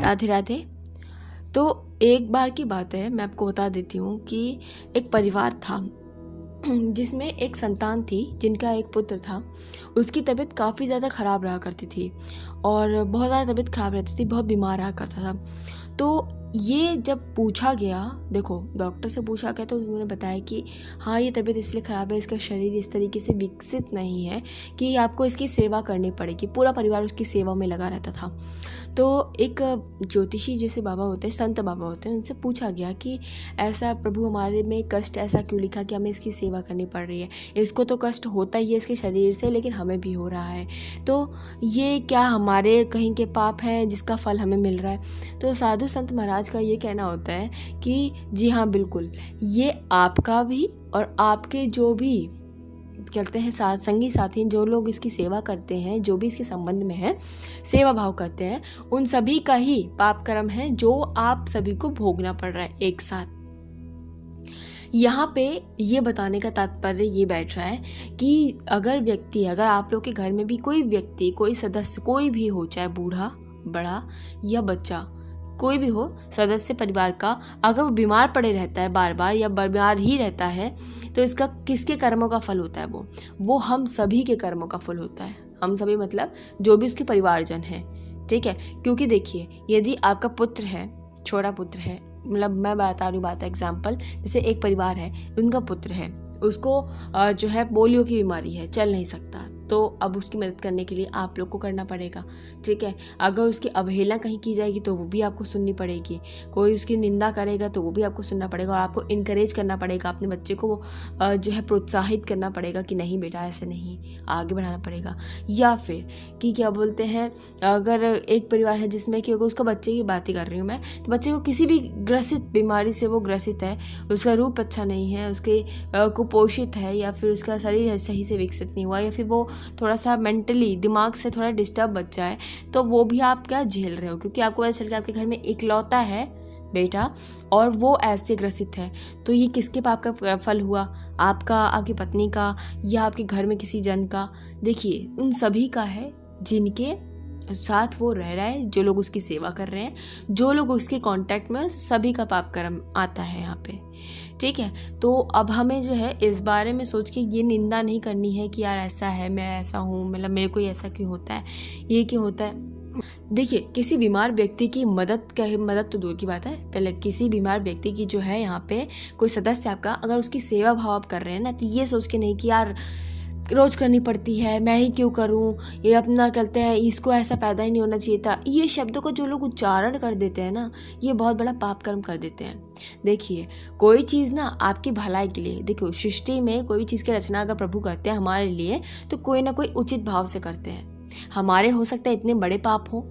राधे राधे। तो एक बार की बात है, मैं आपको बता देती हूँ कि एक परिवार था जिसमें एक संतान थी जिनका एक पुत्र था। उसकी तबीयत काफ़ी ज़्यादा ख़राब रहा करती थी और बहुत ज़्यादा तबीयत ख़राब रहती थी, बहुत बीमार रहा करता था। तो ये जब पूछा गया, देखो डॉक्टर से पूछा गया, तो उन्होंने बताया कि हाँ, ये तबीयत इसलिए ख़राब है, इसका शरीर इस तरीके से विकसित नहीं है कि आपको इसकी सेवा करनी पड़ेगी। पूरा परिवार उसकी सेवा में लगा रहता था। तो एक ज्योतिषी जैसे बाबा होते हैं, संत बाबा होते हैं, उनसे पूछा गया कि ऐसा प्रभु हमारे में कष्ट ऐसा क्यों लिखा कि हमें इसकी सेवा करनी पड़ रही है। इसको तो कष्ट होता ही है इसके शरीर से, लेकिन हमें भी हो रहा है। तो ये क्या हमारे कहीं के पाप हैं जिसका फल हमें मिल रहा है। तो साधु संत महाराज का ये कहना होता है कि जी हाँ बिल्कुल, ये आपका भी और आपके जो भी कहते हैं संगी साथी, जो लोग इसकी सेवा करते हैं, जो भी इसके संबंध में है, सेवा भाव करते हैं, उन सभी का ही पाप कर्म है जो आप सभी को भोगना पड़ रहा है एक साथ। यहाँ पे ये बताने का तात्पर्य ये बैठ रहा है कि अगर आप लोग के घर में भी कोई व्यक्ति, कोई सदस्य, कोई भी हो, चाहे बूढ़ा, बड़ा या बच्चा, कोई भी हो सदस्य परिवार का, अगर वो बीमार पड़े रहता है बार बार या बीमार ही रहता है, तो इसका किसके कर्मों का फल होता है? वो हम सभी के कर्मों का फल होता है। हम सभी मतलब जो भी उसके परिवारजन हैं, ठीक है। क्योंकि देखिए, यदि आपका पुत्र है, छोटा पुत्र है, मतलब मैं बता रही हूँ बात एग्जाम्पल, जैसे एक परिवार है, उनका पुत्र है, उसको जो है पोलियो की बीमारी है, चल नहीं सकता, तो अब उसकी मदद करने के लिए आप लोग को करना पड़ेगा, ठीक है। अगर उसकी अवहेलना कहीं की जाएगी तो वो भी आपको सुननी पड़ेगी। कोई उसकी निंदा करेगा तो वो भी आपको सुनना पड़ेगा, और आपको इनकरेज करना पड़ेगा, अपने बच्चे को जो है प्रोत्साहित करना पड़ेगा कि नहीं बेटा ऐसे नहीं, आगे बढ़ाना पड़ेगा। या फिर कि क्या बोलते हैं, अगर एक परिवार है जिसमें कि अगर उसका बच्चे की बात ही कर रही हूँ मैं, तो बच्चे को किसी भी ग्रसित बीमारी से वो ग्रसित है, उसका रूप अच्छा नहीं है, उसके कुपोषित है, या फिर उसका शरीर सही से विकसित नहीं हुआ, या फिर वो थोड़ा सा मेंटली दिमाग से थोड़ा डिस्टर्ब बच्चा है, तो वो भी आप क्या झेल रहे हो, क्योंकि आपको पता चल गया आपके घर में इकलौता है बेटा और वो ऐसे ग्रसित है। तो ये किसके पाप का फल हुआ? आपका, आपकी पत्नी का, या आपके घर में किसी जन का? देखिए, उन सभी का है जिनके साथ वो रह रहा है, जो लोग उसकी सेवा कर रहे हैं, जो लोग उसके कांटेक्ट में, सभी का पाप कर्म आता है यहाँ पे, ठीक है। तो अब हमें जो है इस बारे में सोच के ये निंदा नहीं करनी है कि यार ऐसा है, मैं ऐसा हूँ, मतलब मेरे को ऐसा क्यों होता है, ये क्यों होता है। देखिए, किसी बीमार व्यक्ति की मदद तो दूर की बात है, पहले किसी बीमार व्यक्ति की जो है यहाँ पे कोई सदस्य आपका, अगर उसकी सेवा भाव आप कर रहे हैं ना, तो ये सोच के नहीं कि यार रोज करनी पड़ती है, मैं ही क्यों करूं, ये अपना कहते हैं इसको ऐसा पैदा ही नहीं होना चाहिए था, ये शब्दों को जो लोग उच्चारण कर देते हैं ना, ये बहुत बड़ा पाप कर्म कर देते हैं। देखिए, कोई चीज़ ना आपकी भलाई के लिए, देखो सृष्टि में कोई भी चीज़ की रचना अगर प्रभु करते हैं हमारे लिए, तो कोई ना कोई उचित भाव से करते हैं। हमारे हो सकता है इतने बड़े पाप हो,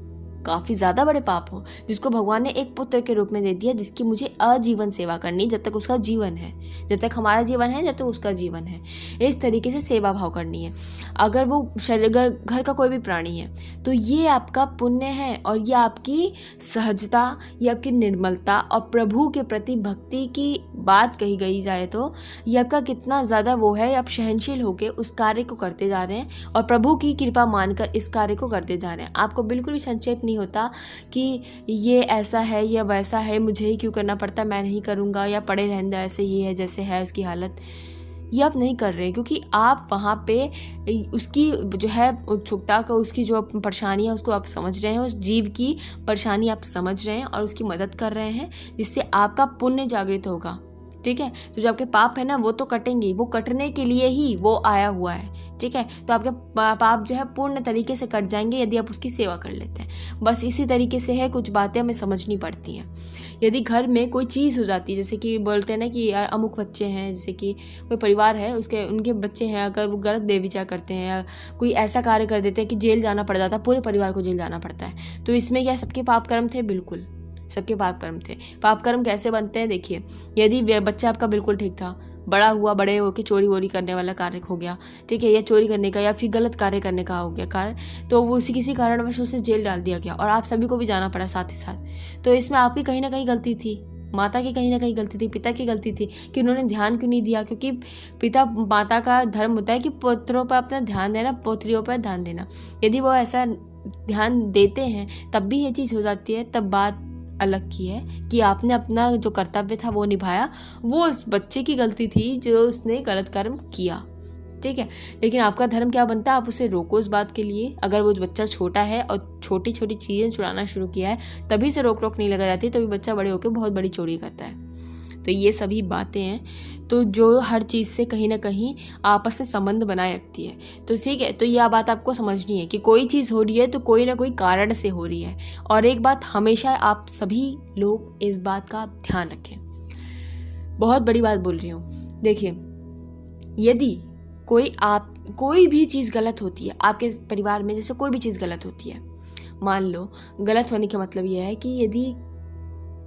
काफ़ी ज़्यादा बड़े पाप हो, जिसको भगवान ने एक पुत्र के रूप में दे दिया, जिसकी मुझे आजीवन सेवा करनी, जब तक उसका जीवन है, जब तक हमारा जीवन है, जब तक उसका जीवन है, इस तरीके से सेवा भाव करनी है। अगर वो घर का कोई भी प्राणी है, तो ये आपका पुण्य है, और ये आपकी सहजता, ये आपकी निर्मलता और प्रभु के प्रति भक्ति की बात कही गई जाए तो ये आपका कितना ज़्यादा वो है, आप सहनशील होकर उस कार्य को करते जा रहे हैं और प्रभु की कृपा मानकर इस कार्य को करते जा रहे हैं। आपको बिल्कुल भी संक्षेप नहीं होता कि ये ऐसा है या वैसा है, मुझे ही क्यों करना पड़ता, मैं नहीं करूँगा, या पड़े रहने दो, ऐसे ही है जैसे है उसकी हालत। ये आप नहीं कर रहे हैं, क्योंकि आप वहाँ पे उसकी जो है उत्सुकता का, उसकी जो परेशानी है उसको आप समझ रहे हैं, उस जीव की परेशानी आप समझ रहे हैं और उसकी मदद कर रहे हैं, जिससे आपका पुण्य जागृत होगा, ठीक है। तो जो आपके पाप है ना, वो तो कटेंगे, वो कटने के लिए ही वो आया हुआ है, ठीक है। तो आपके पाप जो है पूर्ण तरीके से कट जाएंगे यदि आप उसकी सेवा कर लेते हैं। बस इसी तरीके से है, कुछ बातें हमें समझनी पड़ती हैं। यदि घर में कोई चीज़ हो जाती है, जैसे कि बोलते हैं ना कि यार अमुक बच्चे हैं, जैसे कि कोई परिवार है, उनके बच्चे हैं, अगर वो गलत बेविचार करते हैं या कोई ऐसा कार्य कर देते हैं कि जेल जाना पड़ जाता है, पूरे परिवार को जेल जाना पड़ता है, तो इसमें क्या सबके पाप कर्म थे? बिल्कुल सबके पाप कर्म थे। पाप कर्म कैसे बनते हैं? देखिए, यदि बच्चा आपका बिल्कुल ठीक था, बड़ा हुआ, बड़े होकर चोरी वोरी करने वाला कार्य हो गया, ठीक है, या चोरी करने का या फिर गलत कार्य करने का हो गया कार्य, तो वो किसी कारणवश उसे जेल डाल दिया गया और आप सभी को भी जाना पड़ा साथ ही साथ। तो इसमें आपकी कहीं ना कहीं गलती थी, माता की कहीं ना कहीं गलती थी, पिता की गलती थी कि उन्होंने ध्यान क्यों नहीं दिया। क्योंकि पिता माता का धर्म होता है कि पुत्रों पर अपना ध्यान देना, पुत्रियों पर ध्यान देना। यदि वो ऐसा ध्यान देते हैं तब भी ये चीज़ हो जाती है, तब बात अलग की है कि आपने अपना जो कर्तव्य था वो निभाया, वो उस बच्चे की गलती थी जो उसने गलत कर्म किया, ठीक है। लेकिन आपका धर्म क्या बनता है, आप उसे रोको इस बात के लिए। अगर वो बच्चा छोटा है और छोटी छोटी चीज़ें चुराना शुरू किया है तभी से रोक नहीं लगा जाती, तभी बच्चा बड़े होकर बहुत बड़ी चोरी करता है। तो ये सभी बातें हैं तो जो हर चीज़ से कहीं ना कहीं आपस में संबंध बनाए रखती है। तो ठीक है, तो यह बात आपको समझनी है कि कोई चीज़ हो रही है तो कोई ना कोई कारण से हो रही है। और एक बात हमेशा आप सभी लोग इस बात का ध्यान रखें, बहुत बड़ी बात बोल रही हूँ। देखिए, यदि कोई भी चीज़ गलत होती है आपके परिवार में, जैसे कोई भी चीज़ गलत होती है, मान लो गलत होने का मतलब यह है कि यदि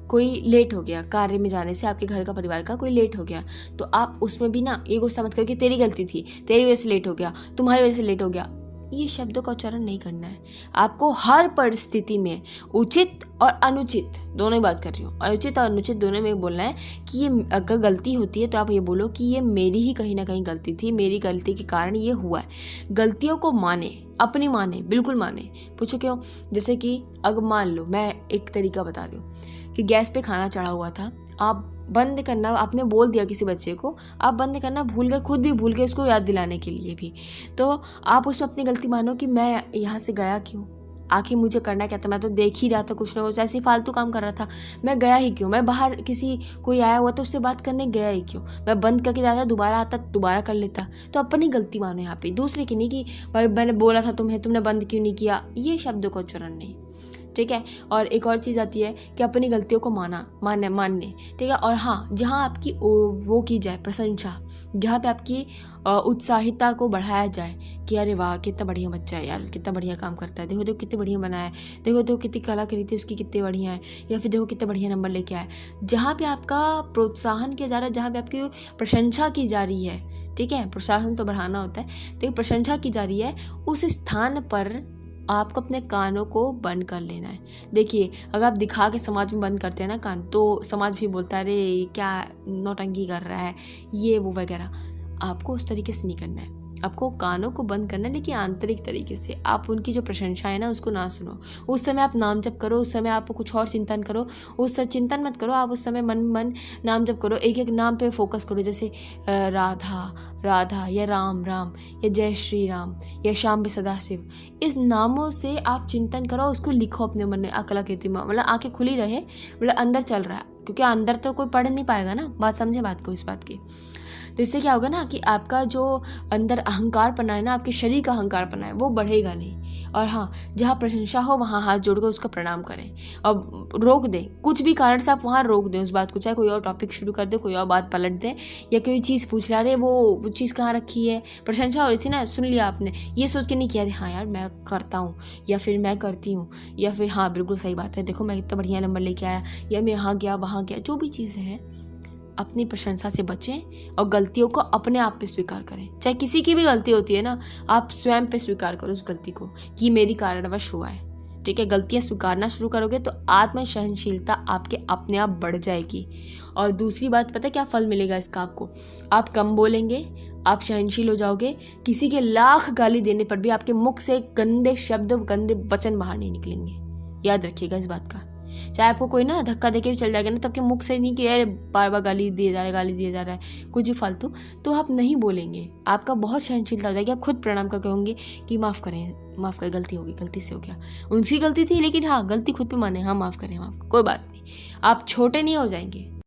कोई लेट हो गया कार्य में जाने से, आपके घर का परिवार का कोई लेट हो गया, तो आप उसमें भी ना ये गुस्सा मत करो कि तेरी गलती थी, तेरी वजह से लेट हो गया, तुम्हारी वजह से लेट हो गया। ये शब्दों का उच्चारण नहीं करना है। आपको हर परिस्थिति में उचित और अनुचित दोनों ही बात कर रही हूँ, अनुचित और अनुचित दोनों में बोलना है कि ये अगर गलती होती है तो आप ये बोलो कि ये मेरी ही कहीं ना कहीं गलती थी, मेरी गलती के कारण ये हुआ है। गलतियों को माने, अपनी माने, बिल्कुल माने। पूछो क्यों? जैसे कि अगर मान लो, मैं एक तरीका बता रही हूँ कि गैस पे खाना चढ़ा हुआ था, आप बंद करना, आपने बोल दिया किसी बच्चे को, आप बंद करना भूल गए, खुद भी भूल गए उसको याद दिलाने के लिए भी, तो आप उसमें अपनी गलती मानो कि मैं यहाँ से गया क्यों, आखिर मुझे करना क्या था, मैं तो देख ही रहा था कुछ ना कुछ ऐसे फालतू काम कर रहा था, मैं गया ही क्यों, मैं बाहर किसी कोई आया हुआ तो उससे बात करने गया ही क्यों, मैं बंद करके जाता, दोबारा आता दोबारा कर लेता। तो अपनी गलती मानो यहाँ पे, दूसरे की नहीं कि भाई मैंने बोला था तुम्हें, तुमने बंद क्यों नहीं किया, ये शब्दों का उच्चारण नहीं, ठीक है। और एक और चीज़ आती है कि अपनी गलतियों को मानने, ठीक है। और हाँ, जहाँ आपकी वो की जाए प्रशंसा, जहाँ पे आपकी उत्साहिता को बढ़ाया जाए कि अरे वाह कितना बढ़िया बच्चा है यार, कितना बढ़िया काम करता है, देखो देखो कितने बढ़िया बनाया है, देखो कितनी कलाकृति उसकी कितनी बढ़िया है, या फिर देखो कितने बढ़िया नंबर लेके आए, जहाँ पे आपका प्रोत्साहन किया जा रहा है, जहाँ पे आपकी प्रशंसा की जा रही है, ठीक है। प्रोत्साहन तो बढ़ाना होता है, तो प्रशंसा की जा रही है, उस स्थान पर आपको अपने कानों को बंद कर लेना है। देखिए, अगर आप दिखा के समाज में बंद करते हैं ना कान, तो समाज भी बोलता है अरे क्या नौटंकी कर रहा है, ये वो वगैरह। आपको उस तरीके से नहीं करना है, आपको कानों को बंद करना है, लेकिन आंतरिक तरीके से। आप उनकी जो प्रशंसा है ना उसको ना सुनो, उस समय आप नाम जप करो, उस समय आप कुछ और चिंतन करो, उस चिंतन मत करो, आप उस समय मन नाम जप करो, एक एक नाम पे फोकस करो, जैसे राधा राधा, या राम राम, या जय श्री राम, या श्याम पे सदाशिव। इस नामों से आप चिंतन करो, उसको लिखो अपने मन में, कलाकृति में, मतलब आंखें खुली रहे, मतलब अंदर चल रहा है, क्योंकि अंदर तो कोई पढ़ नहीं पाएगा ना, बात समझे बात को, इस बात की। तो इससे क्या होगा ना कि आपका जो अंदर अहंकार पना है ना, आपके शरीर का अहंकार पना है, वो बढ़ेगा नहीं। और हाँ, जहाँ प्रशंसा हो वहाँ हाथ जोड़कर उसका प्रणाम करें, और रोक दें, कुछ भी कारण से आप वहाँ रोक दें उस बात को, चाहे कोई और टॉपिक शुरू कर दे, कोई और बात पलट दें, या कोई चीज़ पूछ ला रहे वो चीज़ कहाँ रखी है, प्रशंसा हो रही थी ना, सुन लिया आपने, ये सोच के नहीं किया अरे हाँ यार मैं करता हूँ, या फिर मैं करती हूँ, या फिर हाँ बिल्कुल सही बात है, देखो मैं इतना बढ़िया नंबर लेके आया, या मैं यहाँ गया वहाँ गया, जो भी चीज़ है अपनी प्रशंसा से बचें और गलतियों को अपने आप पे स्वीकार करें। चाहे किसी की भी गलती होती है ना, आप स्वयं पे स्वीकार करो उस गलती को कि मेरी कारणवश हुआ है, ठीक है। गलतियां स्वीकारना शुरू करोगे तो आत्म सहनशीलता आपके अपने आप बढ़ जाएगी। और दूसरी बात पता है क्या फल मिलेगा इसका आपको, आप कम बोलेंगे, आप सहनशील हो जाओगे, किसी के लाख गाली देने पर भी आपके मुख से गंदे शब्द गंदे वचन बाहर नहीं निकलेंगे। याद रखिएगा इस बात का। चाहे आपको कोई ना धक्का देके भी चल जाएगा ना, तो आपके मुख से नहीं कि यार बार बार गाली दिए जा रहा है कुछ भी फालतू, तो आप नहीं बोलेंगे, आपका बहुत सहनशीलता हो जाएगी, आप खुद प्रणाम कर कहोगे कि माफ़ करें, गलती हो गई, गलती से हो गया, उनकी गलती थी, लेकिन हाँ गलती खुद पे माने, हाँ माफ़ करें, कोई बात नहीं, आप छोटे नहीं हो जाएंगे।